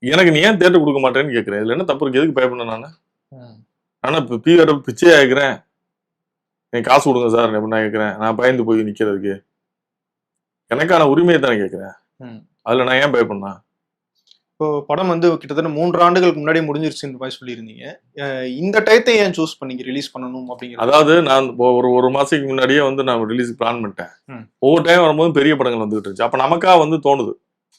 எனக்கு நீ ஏன் தேட்டர் கொடுக்க மாட்டேன்னு கேட்கிறேன். இதுல என்ன தப்பு இருக்கு? எதுக்கு பயப்படணும்? நானா இப்ப பிவிஆர்ட்ட பிச்சையா கேட்கிறேன், எனக்கு காசு கொடுங்க சார் நான் கேட்கிறேன். நான் பயந்து போய் நிக்கிறதுக்கு எனக்கான உரிமையை தானே கேட்கிறேன். அதுல நான் ஏன் பயப்படணும்? இப்போ படம் வந்து கிட்டத்தட்ட 3 ஆண்டுகளுக்கு முன்னாடி முடிஞ்சிருச்சுன்ற மாதிரி சொல்லியிருந்தீங்க. இந்த டயத்தை ஏன் சூஸ் பண்ணீங்க ரிலீஸ் பண்ணணும் அப்படிங்கிற? அதாவது நான் ஒரு மாசத்துக்கு முன்னாடியே வந்து நான் ரிலீஸ் பிளான் பண்ணிட்டேன். ஒவ்வொரு டைம் வரும்போது பெரிய படங்கள் வந்துகிட்டு இருந்துச்சு. அப்ப நமக்கா வந்து தோணுது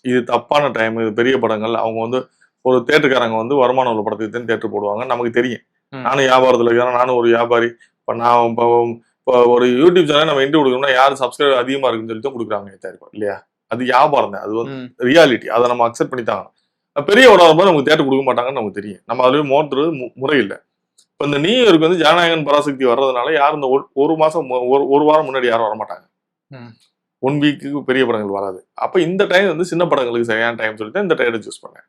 இது தப்பான டைம், இது பெரிய படங்கள். அவங்க வந்து ஒரு தேட்டருக்காரங்க வந்து வருமானம் உள்ள படத்துக்கு தான் தேட்டர் போடுவாங்க, நமக்கு தெரியும். நானும் வியாபாரத்துல இருக்கிறேன், நானும் ஒரு வியாபாரி. இப்ப நான் இப்போ ஒரு யூடியூப் சேனல் நம்ம இன்ட்ரி கொடுக்கணும்னா யாரு சப்ஸ்கிரைபர் அதிகமா இருக்குன்னு சொல்லி தான் கொடுக்குறாங்க தயாரிப்பார் இல்லையா? அது வியாபாரம் தான், அது வந்து ரியாலிட்டி. அதை நம்ம அக்செப்ட் பண்ணித்தாங்க. பெரிய படம் வரும்போது நமக்கு தேட்டர் கொடுக்க மாட்டாங்கன்னு நமக்கு தெரியும். நம்ம அதுவே மோத்துறது முறை இல்லை. இப்போ இந்த நியூஇயருக்கு வந்து ஜனநாயகன் பராசக்தி வர்றதுனால யாரும் இந்த ஒரு மாசம் ஒரு வாரம் முன்னாடி யாரும் வரமாட்டாங்க. 1 வீக்கு பெரிய படங்கள் வராது. அப்ப இந்த டைம் வந்து சின்ன படங்களுக்கு சரியான டைம் சொல்லிட்டு இந்த டைம் சூஸ் பண்ணேன்.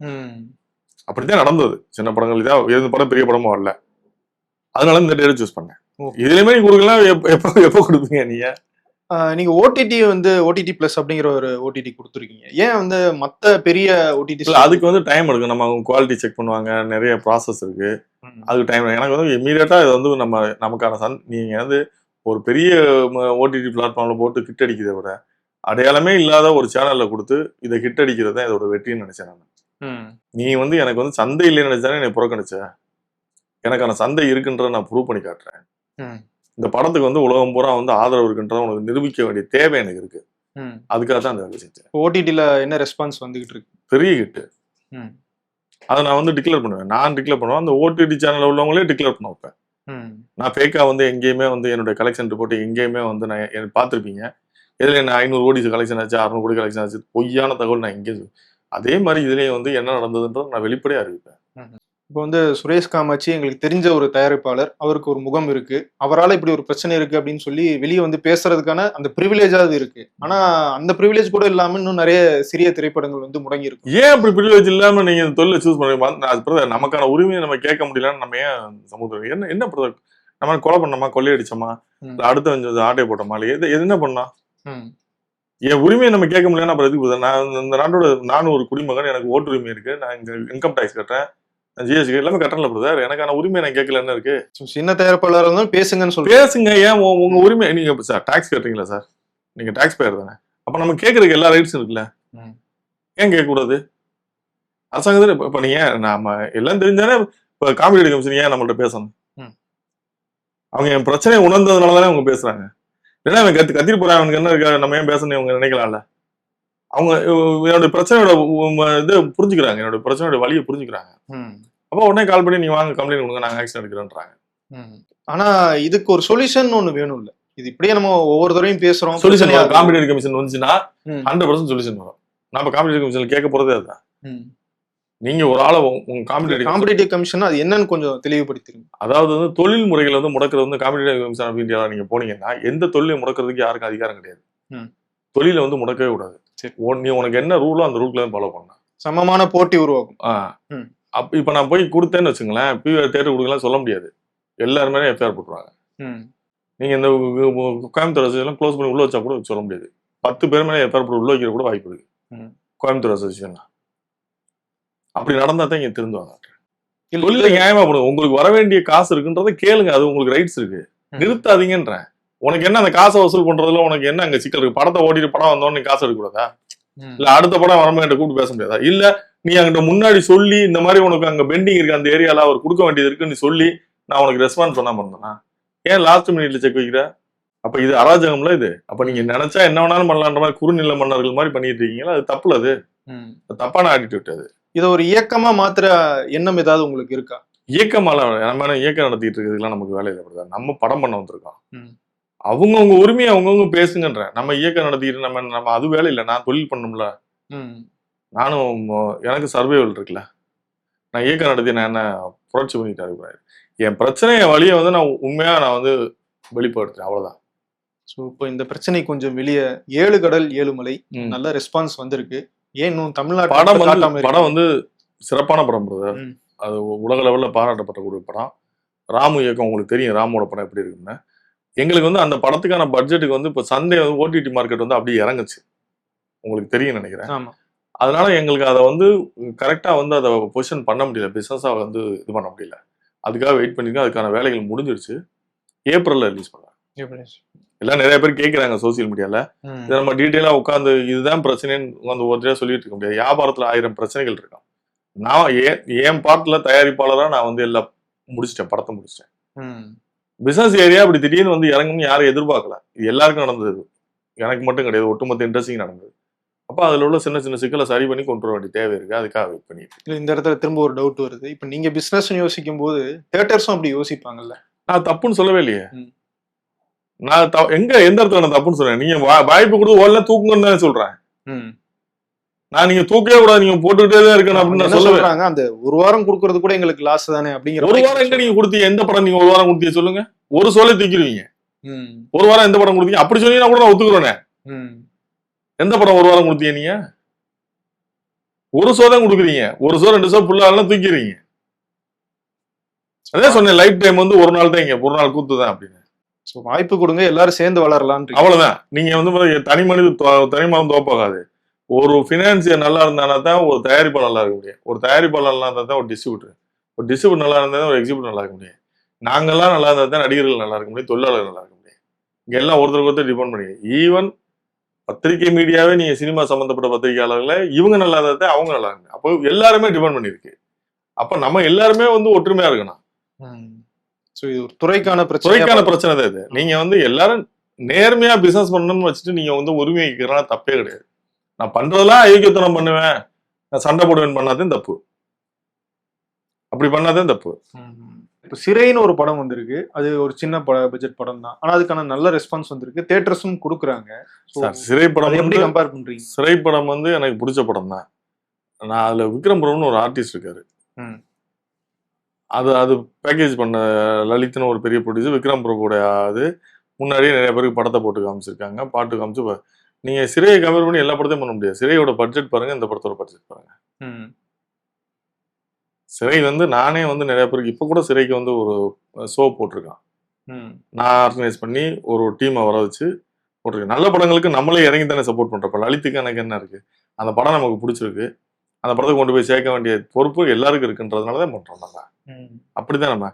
அப்படித்தான் நடந்தது. சின்ன படங்கள் தான் எந்த படம் பெரிய படமும் வரல, அதனால இந்த டைம் சூஸ் பண்ணேன். இதுலயுமே நீங்க கொடுக்கலாம். எப்போ கொடுப்பீங்க நீங்க? நீங்க ஓடிடி வந்து ஓடிடி பிளஸ் அப்படிங்கிற ஒரு ஓடிடி கொடுத்துருக்கீங்க. ஏன் வந்து மத்த பெரிய ஓடிடி? அதுக்கு வந்து டைம் எடுக்கும். நம்ம குவாலிட்டி செக் பண்ணுவாங்க, நிறைய ப்ராசஸ் இருக்கு, அதுக்கு டைம். எனக்கு வந்து இமீடியட்டா இது வந்து நமக்கான நீங்க வந்து ஒரு பெரிய ஓடிடி பிளாட்ஃபார்ம்ல போட்டு ஹிட் அடிக்கிறத விட அடையாளமே இல்லாத ஒரு சேனல்ல கொடுத்து இதை ஹிட் அடிக்கிறது தான் இதோட வெற்றின்னு நினைச்சேன் நான். நீ வந்து எனக்கு வந்து சந்தை இல்லைன்னு நினைச்சானே என்னை புறக்கணிச்ச. எனக்கான சந்தை இருக்குன்றத நான் ப்ரூவ் பண்ணி காட்டுறேன். இந்த படத்துக்கு வந்து உலகம் பூரா வந்து ஆதரவு இருக்குன்றத உனக்கு நிரூபிக்க வேண்டிய தேவை எனக்கு இருக்கு. அதுக்காக தான் அந்த வேலை செஞ்சேன். ஓடிடில என்ன ரெஸ்பான்ஸ் வந்துகிட்டு இருக்கு? பெரிய ஹிட். அதை நான் வந்து டிக்ளேர் பண்ணுவேன். நான் டிக்ளேர் பண்ணுவேன், அந்த ஓடிடி சேனல்ல உள்ளவங்களே டிக்ளேர் பண்ண வைப்பேன். நான் ஃபேக்கா வந்து எங்கேயுமே வந்து என்னுடைய கலெக்ஷன் ரிப்போர்ட் எங்கேயுமே வந்து நான் எனக்கு பார்த்துருப்பீங்க. இதுல என்ன 500 கோடி கலெக்ஷன் ஆச்சு, 600 கோடி கலெக்ஷன் ஆச்சு, பொய்யான தகவல் நான் எங்கேயும். அதே மாதிரி இதுலயே வந்து என்ன நடந்ததுன்றத நான் வெளிப்படையா அறிவிப்பேன். இப்போ வந்து சுரேஷ் காமாட்சி எங்களுக்கு தெரிஞ்ச ஒரு தயாரிப்பாளர், அவருக்கு ஒரு முகம் இருக்கு, அவரால் இப்படி ஒரு பிரச்சனை இருக்கு அப்படின்னு சொல்லி வெளியே வந்து பேசுறதுக்கான அந்த ப்ரிவிலேஜாவது இருக்கு. ஆனா அந்த ப்ரிவிலேஜ் கூட இல்லாம இன்னும் நிறைய சிறிய திரைப்படங்கள் வந்து முடங்கி இருக்கு. ஏன் அப்படி ப்ரிவிலேஜ் இல்லாம நீங்க இந்த தொழிலை சூஸ் பண்ணுறீங்க? நமக்கான உரிமையை நம்ம கேட்க முடியலன்னு நம்ம ஏன் சமூகத்தில் என்ன என்ன பிரதர்? நம்ம கொலை பண்ணோமா, கொள்ளையடிச்சோமா, அடுத்த வந்து ஆட்டையை போட்டோமா, இல்லை எது என்ன பண்ணோம்? என் உரிமையை நம்ம கேட்க முடியலன்னா அப்புறம் எதுக்கு brother? நான் இந்த நாட்டோட நானும் ஒரு குடிமகன், எனக்கு ஓட்டு உரிமை இருக்கு, நான் இங்க இன்கம் டேக்ஸ் கட்டுறேன், ஜிஎஸ்டி எல்லாமே கட்டல பிரதர். எனக்கான உரிமை நான் கேட்கல, என்ன இருக்கு? சின்ன தயாரிப்பாளர் இருந்தாலும் பேசுங்கன்னு சொல்லி பேசுங்க. ஏன் உங்க உரிமை நீங்க சார் டாக்ஸ் கட்டுறீங்களா சார்? நீங்க டாக்ஸ் பேர் தானே. அப்ப நம்ம கேட்கறதுக்கு எல்லா ரைட்ஸும் இருக்குல்ல, ஏன் கேட்கக்கூடாது? அரசாங்கத்தில் இப்ப நீங்க நாம எல்லாம் தெரிஞ்சானே இப்ப காம்படிட்டிவ் கமிஷன் ஏன் நம்மள்ட்ட பேசணும்? அவங்க என் பிரச்சனையை உணர்ந்ததுனாலதானே அவங்க பேசுறாங்க. ஏன்னா அவன் கத்திட்டு போறான், அவனுக்கு என்ன இருக்கா, நம்ம ஏன் பேசணும் அவங்க நினைக்கலாம்ல. அவங்க என்னோட பிரச்சனையோட இது புரிஞ்சுக்கிறாங்க, என்னோட பிரச்சனையோட வழியை புரிஞ்சுக்கிறாங்க. அப்போ உடனே கால் பண்ணி நீ வாங்க கம்ப்ளைண்ட் கொடுங்க, நாங்க ஆக்ஷன் எடுக்கிறோன்றாங்க. ஆனா இதுக்கு ஒரு சொல்யூஷன் ஒண்ணு வேணும் இல்ல? இது இப்படியே நம்ம ஒவ்வொரு தடவையும் பேசுறோம். சொல்யூஷன் காம்படிட்டிவ் கமிஷன் வந்துச்சுன்னா 100% சொல்யூஷன் வரும். நம்ம காம்படிட்டிவ் கமிஷன்ல கேட்க போறதே அதுதான். நீங்க ஒரு ஆளை உங்க காம்படிட்டிவ் கமிஷன் அது என்னன்னு கொஞ்சம் தெளிவுபடுத்திருங்க. அதாவது வந்து தொழில் முறைகளை வந்து முடக்கிறது வந்து காம்படிட்டிவ் கமிஷன் ஆஃப் இந்தியாவில் நீங்க போனீங்கன்னா எந்த தொழிலை முடக்கிறதுக்கு யாருக்கும் அதிகாரம் கிடையாது. தொழிலை வந்து முடக்கவே கூடாது. நீ உனக்கு என்ன ரூலோ அந்த ரூல்ல ஃபாலோ பண்ண சமமான போட்டி உருவாகும். இப்ப நான் போய் கொடுத்தேன்னு வச்சுங்களேன், பிஆர் தேட்டர் கொடுக்கலாம் சொல்ல முடியாது, எல்லாருமே எஃப்ஐஆர் போட்டுருவாங்க. நீங்க இந்த கோயம்புத்தூர் அசோசியேஷன் க்ளோஸ் பண்ணி உள்ள வச்சா கூட சொல்ல முடியாது. 10 பேர் மேலே எஃப்ஐஆர் போட்டு உள்ள வைக்கிற கூட வாய்ப்பு இருக்கு கோயம்புத்தூர் அசோசியேஷன். அப்படி நடந்தா தான் இங்க திருந்துவாங்க. தொழில நியாயமா பண்ணுங்க. உங்களுக்கு வர வேண்டிய காசு இருக்குன்றதை கேளுங்க, அது உங்களுக்கு ரைட்ஸ் இருக்கு. நிறுத்தாதீங்கன்றேன். உனக்கு என்ன அந்த காசை வசூல் பண்றதுல உனக்கு என்ன அங்க சிக்கல் இருக்கு? படத்தை ஓட்டிட்டு படம் வந்தோன்னு நீ காசு எடுக்கக்கூடாதா? இல்ல அடுத்த படம் வரமா என்கிட்ட கூப்பிட்டு பேச முடியாதா? இல்ல நீ அங்கிட்ட முன்னாடி சொல்லி இந்த மாதிரி உனக்கு அங்க பெண்டிங் இருக்கு, அந்த ஏரியால அவர் கொடுக்க வேண்டியது இருக்குன்னு சொல்லி நான் உனக்கு ரெஸ்பான்ஸ் பண்ணாம இருந்தேன்னா ஏன் லாஸ்ட் மினிட்ல செக் வைக்கிற? அப்ப இது அராஜகம்ல இது. அப்ப நீங்க நினைச்சா என்ன வேணாலும் பண்ணலான்ற மாதிரி குறுநில மன்னர்கள் மாதிரி பண்ணிட்டு இருக்கீங்களா? அது தப்புல, அது தப்பான ஆட்டிடியூட். அது இதை ஒரு இயக்கமா மாத்திர எண்ணம் ஏதாவது உங்களுக்கு இருக்கா? இயக்கமால நம்ம இயக்கம் நடத்திட்டு இருக்கிறதுலாம் நமக்கு வேலை இல்லை. நம்ம படம் பண்ண வந்திருக்கோம். அவங்கவுங்க உரிமையை அவங்கவுங்க பேசுங்கன்ற. நம்ம இயக்கம் நடத்திட்டு நம்ம அது வேலை இல்லை. நான் தொழில் பண்ணும்ல, நானும் எனக்கு சர்வைவல் இருக்குல்ல. நான் இயக்கம் நடத்தி நான் என்ன புரட்சி பண்ணிட்டு இருக்கேன். என் பிரச்சனை என் வழியை வந்து நான் உண்மையா நான் வந்து வெளிப்படுத்துறேன், அவ்வளவுதான். ஸோ இப்போ இந்த பிரச்சனை கொஞ்சம் வெளியே 7 கடல் 7 மலை நல்ல ரெஸ்பான்ஸ் வந்திருக்கு. ஏன் இன்னும் தமிழ்நாட்டு படம் வந்து சிறப்பான படம் பிரதர். அது உலக லெவலில் பாராட்டப்படக்கூடிய படம். ராமு இயக்கம் உங்களுக்கு தெரியும், ராமோட படம் எப்படி இருக்குன்னு. எங்களுக்கு வந்து அந்த படத்துக்கான பட்ஜெட்டுக்கு வந்து இப்போ சண்டே வந்து ஓடிடி மார்க்கெட் வந்து அப்படியே இறங்குச்சு, உங்களுக்கு தெரியும் நினைக்கிறேன். அதனால எங்களுக்கு அதை வந்து கரெக்டா வந்து அதை பொசிஷன் பண்ண முடியல, பிசினஸா வந்து இது பண்ண முடியல. அதுக்காக வெயிட் பண்ணிருக்கோம். அதுக்கான வேலைகள் முடிஞ்சிருச்சு. ஏப்ரல்ல ரிலீஸ் பண்ணலாம். எல்லாம் நிறைய பேர் கேட்கிறாங்க சோசியல் மீடியால. இதை நம்ம டீட்டெயிலா உட்காந்து இதுதான் பிரச்சனைன்னு வந்து ஒருத்தரையா சொல்லிட்டு இருக்க முடியாது. வியாபாரத்துல 1000 பிரச்சனைகள் இருக்கும். நான் என் பார்ட்ல தயாரிப்பாளரா நான் வந்து எல்லாம் முடிச்சிட்டேன், படத்தை முடிச்சிட்டேன். பிசினஸ் ஏரியா அப்படி திடீர்னு வந்து இறங்கும்னு யாரும் எதிர்பார்க்கல. இது எல்லாருக்கும் நடந்தது, எனக்கு மட்டும் கிடையாது, ஒட்டுமொத்த இண்டஸ்ட்ரியும் நடந்தது. அப்ப அதுல உள்ள சின்ன சின்ன சிக்கலை சரி பண்ணி கொண்டு வர வேண்டிய தேவை இருக்கு. அதுக்காக வெயிட் பண்ணிட்டு. இந்த இடத்துல திரும்ப ஒரு டவுட் வருது. இப்ப நீங்க பிசினஸ் யோசிக்கும் போது தியேட்டர்ஸும் அப்படி யோசிப்பாங்கல்ல? நான் தப்புன்னு சொல்லவே இல்லையே. நான் எந்த இடத்துல நான் தப்புன்னு சொல்றேன்? நீங்க வாய்ப்பு கொடுத்து ஓடல தூக்குங்கன்னு தானே சொல்றேன். நான் நீங்க தூக்கவே கூடாது, நீங்க போட்டுக்கிட்டே தான் இருக்கணும் அப்படின்னு சொல்லுவாங்க. அந்த ஒரு வாரம் கொடுக்கறது கூட எங்களுக்கு லாஸ் தானே அப்படிங்கிற. ஒரு வாரம் எங்க நீங்க கொடுத்தீங்க? எந்த படம் நீங்க ஒரு வாரம் கொடுத்தீங்க சொல்லுங்க? ஒரு சோலை தூக்கிடுவீங்க. ஒரு வாரம் எந்த படம் கொடுத்தீங்க? அப்படி சொன்னீங்கன்னா கூட நான் ஒத்துக்குறேன். எந்த படம் ஒரு வாரம் கொடுத்தீங்க? நீங்க ஒரு ஷோ தான் கொடுக்குறீங்க. ஒரு ஷோ 2 ஷோ ஃபுல்லாலாம் தூக்கிடுறீங்க. அதே சொன்னேன், லைஃப் டைம் வந்து ஒரு நாள் தான், இங்க ஒரு நாள் கூத்து தான் அப்படின்னு. வாய்ப்பு கொடுங்க, எல்லாரும் சேர்ந்து வளரலாம். அவ்வளவுதான். நீங்க வந்து தனி மனிதன் தோப்பாகாது. ஒரு பினான்சியர் நல்லா இருந்தானா தான் ஒரு தயாரிப்பாளர் நல்லா இருக்க முடியும். ஒரு தயாரிப்பாளர் நல்லா இருந்தா தான் ஒரு டிஸ்ட்ரிபியூட்டர் நல்லா இருந்தா தான் ஒரு எக்ஸிபியூட்டர் நல்லா இருக்க முடியும். நாங்கெல்லாம் நல்லா இருந்தா தான் நடிகர்கள் நல்லா இருக்க முடியும், தொழிலாளர்கள் நல்லா இருக்க முடியும். இங்க எல்லாம் ஒருத்தருக்கு ஒருத்தர் டிபெண்ட் பண்ணி, ஈவன் பத்திரிகை மீடியாவே நீங்க சினிமா சம்பந்தப்பட்ட பத்திரிகையாளர்களை இவங்க நல்லா இருந்தா தான் அவங்க நல்லா இருக்கு. அப்போ எல்லாருமே டிபெண்ட் பண்ணிருக்கு. அப்ப நம்ம எல்லாருமே வந்து ஒற்றுமையா இருக்கணும். துறைக்கான பிரச்சனை தான் இது. நீங்க வந்து எல்லாரும் நேர்மையா பிசினஸ் பண்ணணும்னு வச்சுட்டு நீங்க வந்து உரிமைக்கிறனா தப்பே கிடையாது. நான் பண்றதெல்லாம் ஐக்கியத்தனம் பண்ணுவேன், நான் சண்டை போடுவேன் பண்ணாதான் தப்பு. அப்படி பண்ணாதான் தப்பு. இப்போ சிறைன்னு ஒரு படம் வந்திருக்கு. அது ஒரு சின்ன பட்ஜெட் படம் தான். ஆனா அதுக்கான நல்ல ரெஸ்பான்ஸ் வந்திருக்கு. தியேட்டர்ஸும் கொடுக்குறாங்க. சிறை படம் எப்படி கம்பேர் பண்றீங்க? சிறை படம் வந்து எனக்கு பிடிச்ச படம் தான். நான் அதுல விக்ரம் பிரபுன்னு ஒரு ஆர்டிஸ்ட் இருக்காரு. அது அது பேக்கேஜ் பண்ண லலித்னு ஒரு பெரிய ப்ரொடியூசர், விக்ரம் பிரபுவோட அது முன்னாடியே நிறைய பேருக்கு படத்தை போட்டு காமிச்சிருக்காங்க, பாட்டு காமிச்சு நீங்க சிறையை கம்பேர் பண்ணி எல்லா படத்தையும் பண்ண முடியாது. சிறையோட பட்ஜெட் பாருங்க, இந்த படத்தோட பட்ஜெட் பாருங்க. சிறை வந்து நானே வந்து நிறைய பேருக்கு இப்ப கூட சிறைக்கு வந்து ஒரு ஷோ போட்டிருக்கான். நான் ஆர்கனைஸ் பண்ணி ஒரு டீமை வர வச்சு போட்டிருக்கேன். நல்ல படங்களுக்கு நம்மளே இறங்கி தானே சப்போர்ட் பண்றப்ப லலித்துக்கு எனக்கு என்ன இருக்கு, அந்த படம் நமக்கு பிடிச்சிருக்கு, அந்த படத்தை கொண்டு போய் சேர்க்க வேண்டிய பொறுப்பு எல்லாருக்கும் இருக்குன்றதுனாலதான் பண்றோம் நம்ம. அப்படிதான் நம்ம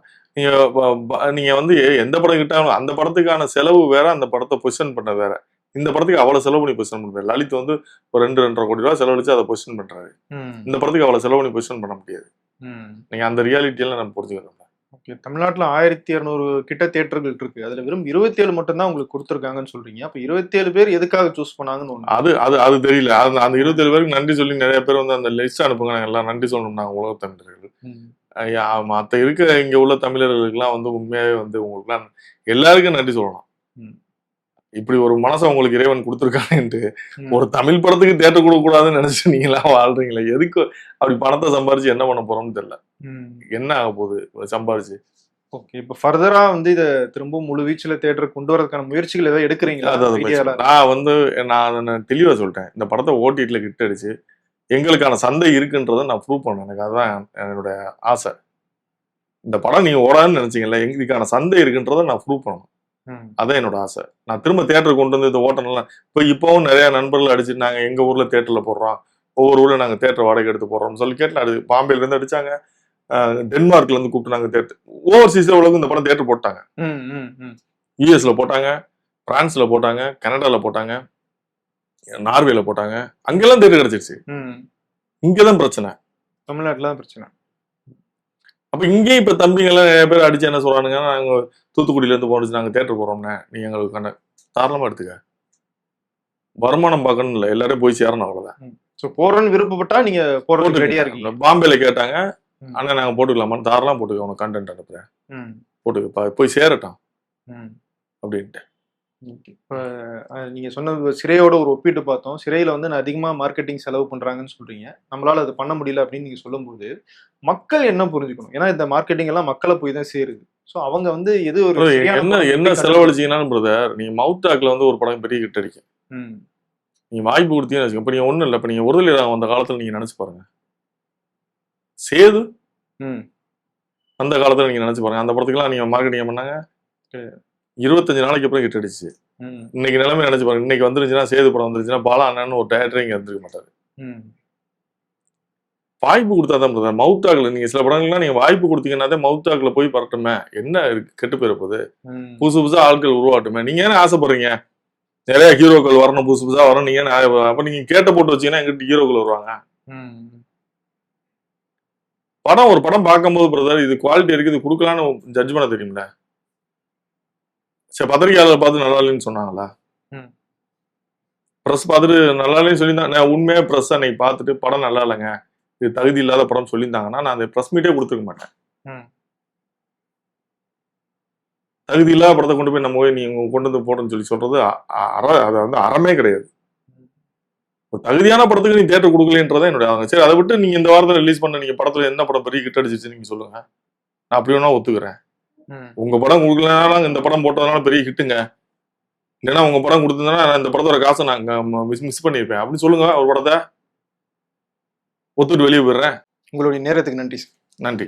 நீங்க வந்து எந்த படம் கிட்டாலும் அந்த படத்துக்கான செலவு வேற, அந்த படத்தை பொசிஷன் பண்ண வேற. இந்த படத்துக்கு அவ்வளவு செலவு பண்ணி பொசிஷன் பண்றாரு. லலித் வந்து ஒரு 2-2.5 கோடி ரூபாய் செலவழிச்சு அதை பொசிஷன் பண்றாரு. இந்த படத்துக்கு அவ்வளவு செலவு பண்ணி பொசிஷன் பண்ண முடியாது. நீங்க அந்த ரியாலிட்டி எல்லாம் நம்ம புரிஞ்சுக்கணும். ஓகே, தமிழ்நாட்டுல 1200 கிட்ட தியேட்டர்கள் இருக்கு. அதுல வெறும் 27 மட்டும் தான் உங்களுக்கு கொடுத்துருக்காங்கன்னு சொல்றீங்க. அப்ப 27 பேர் எதுக்காக சூஸ் பண்ணாங்கன்னு அது தெரியல. அந்த 27 பேருக்கு நன்றி சொல்லி நிறைய பேர் வந்து அந்த லிஸ்ட் அனுப்புங்க, நாங்க எல்லாம் நன்றி சொல்லணும். நாங்க உலக தமிழர்கள் மற்ற இருக்க இங்க உள்ள தமிழர்களுக்கெல்லாம் வந்து உண்மையாவே வந்து உங்களுக்குலாம் எல்லாருக்கும் நன்றி சொல்லணும். இப்படி ஒரு மனசை உங்களுக்கு இறைவன் கொடுத்துருக்காங்கன்ட்டு ஒரு தமிழ் படத்துக்கு தேட்டர் கொடுக்க கூடாதுன்னு நினைச்சு நீங்க எல்லாம் வாழ்றீங்களா? எதுக்கு அப்படி பணத்தை சம்பாரிச்சு என்ன பண்ண போறோம்னு தெரியல. என்ன ஆக போகுது சம்பாரிச்சு? ஓகே, இப்ப ஃபர்தரா வந்து இதை திரும்ப முழு வீச்சுல தேட்டர் கொண்டு வரதுக்கான முயற்சிகள் ஏதாவது எடுக்கிறீங்களா? நான் வந்து நான் தெளிவா சொல்லிட்டேன், இந்த படத்தை ஓடிடில கிட்ட அடிச்சு எங்களுக்கான சந்தை இருக்குன்றதை நான் ப்ரூவ் பண்ணேன். எனக்கு அதுதான் என்னோட ஆசை. இந்த படம் நீங்க ஓடாதுன்னு நினைச்சீங்கல்ல, எங்களுக்கான சந்தை இருக்குன்றதை நான் ப்ரூவ் பண்ணணும். அதான் என்னோட ஆசை. நான் திரும்ப தேட்டருக்கு கொண்டு வந்து இந்த ஓட்டனெல்லாம் இப்பவும் நிறைய நண்பர்கள் அடிச்சுட்டு நாங்க எங்க ஊர்ல தேட்டர்ல போடுறோம், ஒவ்வொரு ஊர்ல நாங்க தேட்டர் வாடகை எடுத்து போடுறோம்னு சொல்லி கேட்டு பாம்பேல இருந்து அடிச்சாங்க, டென்மார்க்ல இருந்து கூப்பிட்டு நாங்க தேட்டர் ஓவர்சீஸ்ல உலகம் இந்த படம் தேட்டர் போட்டாங்க. யூஎஸ்ல போட்டாங்க, பிரான்ஸ்ல போட்டாங்க, கனடால போட்டாங்க, நார்வேல போட்டாங்க. அங்கெல்லாம் தேட்டர் கிடைச்சிருச்சு. இங்கதான் பிரச்சனை, தமிழ்நாட்டுல தான் பிரச்சனை. அப்ப இங்கே இப்ப தம்பிங்க எல்லாம் நிறைய பேர் அடிச்சு என்ன சொல்றானுங்க, நாங்க தூத்துக்குடியில இருந்து போனச்சு நாங்க தேட்டர் போறோம்னே, நீங்க எங்களுக்கு தாராளமா எடுத்துக்க, வருமானம் பார்க்கணும் இல்ல, எல்லாரும் போய் சேரணும், அவ்வளவுதான். போறோன்னு விருப்பப்பட்டா நீங்க போறதுக்கு ரெடியா இருக்கீங்க. பாம்பேல கேட்டாங்க, ஆனா நாங்க போட்டுக்கலாமான்னு, தாராளமா போட்டுக்க, உனக்கு கண்டென்ட் அனுப்புறேன், போட்டுக்க, போய் சேரட்டும் அப்படின்ட்டு. இப்ப நீங்க சொன்ன சிறையோட ஒரு ஒப்பிட்டு பார்த்தோம். சிறையில வந்து அதிகமா மார்க்கெட்டிங் செலவு பண்றாங்கன்னு சொல்றீங்க, நம்மளால அது பண்ண முடியல அப்படின்னு நீங்க சொல்லும்போது மக்கள் என்ன புரிஞ்சுக்கணும்? ஏன்னா இந்த மார்க்கெட்டிங் எல்லாம் மக்களை போய் தான் சேருது. சோ அவங்க வந்து எது ஒரு என்ன செலவழிச்சீங்கன்னாலும் பிரதர், நீங்க மவுத் டாக்ல வந்து ஒரு படம் பெரிய கிட்ட அடிக்கும், நீங்க வாய்ப்பு கொடுத்தீங்கன்னு வச்சுக்கோங்க. இப்ப நீங்க ஒண்ணும் இல்லை, இப்ப நீங்க ஒருதலை அந்த காலத்துல நீங்க நினைச்சு பாருங்க, சேது அந்த காலத்துல நீங்க நினைச்சு பாருங்க, அந்த படத்துக்குலாம் நீங்க மார்க்கெட்டிங் பண்ணாங்க, 25 நாளைக்கு அப்புறம் கிட்ட அடிச்சு. இன்னைக்கு நிலைமை நினைச்சு பாருங்க, இன்னைக்கு வந்துருச்சுன்னா சேது படம் வந்துருச்சுன்னா பாலா அண்ணன்னு ஒரு டேரக்டர் இங்க வந்துருக்க மாட்டாரு. வாய்ப்பு கொடுத்தாதான் பிரதர். மவுத் டாக்ல நீங்க சில படங்கள்லாம் நீங்க வாய்ப்பு கொடுத்தீங்கன்னா மவுத் டாக்ல போய் பரட்டுமே, என்ன கெட்டு போயிட போகுது, புதுசு புதுசா ஆட்கள் உருவாட்டுமே. நீங்க என்ன ஆசைப்படுறீங்க, நிறைய ஹீரோக்கள் வரணும், புதுசு புதுசா வரணும், நீங்க அப்ப நீங்க கேட்ட போட்டு வச்சீங்கன்னா எங்கிட்ட ஹீரோக்கள் வருவாங்க. படம் ஒரு படம் பார்க்கும்போது பிரதர் இது குவாலிட்டி இருக்கு, இது கொடுக்கலான்னு ஜட்ஜ் பண்ண தெரியும்ல. சரி, பத்திரிகையாளர் பார்த்து நல்லா இல்லைன்னு சொன்னாங்களா? பிரஸ் பார்த்துட்டு நல்லா இல்லைன்னு சொல்லியிருந்தாங்க. உண்மையா பிரஸ் அன்னைக்கு பார்த்துட்டு படம் நல்லா இல்லைங்க, இது தகுதி இல்லாத படம் சொல்லியிருந்தாங்கன்னா நான் அந்த பிரஸ் மீட்டே கொடுத்துருக்க மாட்டேன். தகுதி இல்லாத படத்தை கொண்டு போய் நம்ம போய் நீங்க கொண்டு வந்து போடுன்னு சொல்லி சொல்றது அது வந்து அறமே கிடையாது. ஒரு தகுதியான படத்துக்கு நீ தேட்டர் கொடுக்கலன்றதான் என்னுடைய. சரி, அதை விட்டு நீங்க இந்த வாரத்தில் ரிலீஸ் பண்ண நீங்க படத்துல என்ன படம் பெரிய கிட்ட அடிச்சிச்சு நீங்க சொல்லுங்க, நான் அப்படி வேணா ஒத்துக்கிறேன். உங்க படம் கொடுக்கலனாலும் இந்த படம் போட்டதுனால பெரிய ஹிட்டுங்க, இல்லைன்னா உங்க படம் கொடுத்ததுன்னா இந்த படத்தோட காசை நாங்க மிஸ் பண்ணிருப்பேன் அப்படின்னு சொல்லுங்க. ஒரு படத்தை ஒத்துட்டு வெளியே போயிடுறேன். உங்களுடைய நேரத்துக்கு நன்றி. நன்றி.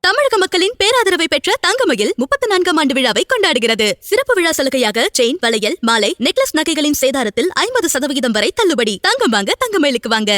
தமிழக மக்களின் பேராதரவை பெற்ற தங்கமயில் 34ஆம் ஆண்டு விழாவை கொண்டாடுகிறது. சிறப்பு விழா சலுகையாக செயின், வளையல், மாலை, நெக்லஸ் நகைகளின் சேதாரத்தில் 50% வரை தள்ளுபடி. தங்கம் வாங்க தங்கமயிலுக்கு வாங்க.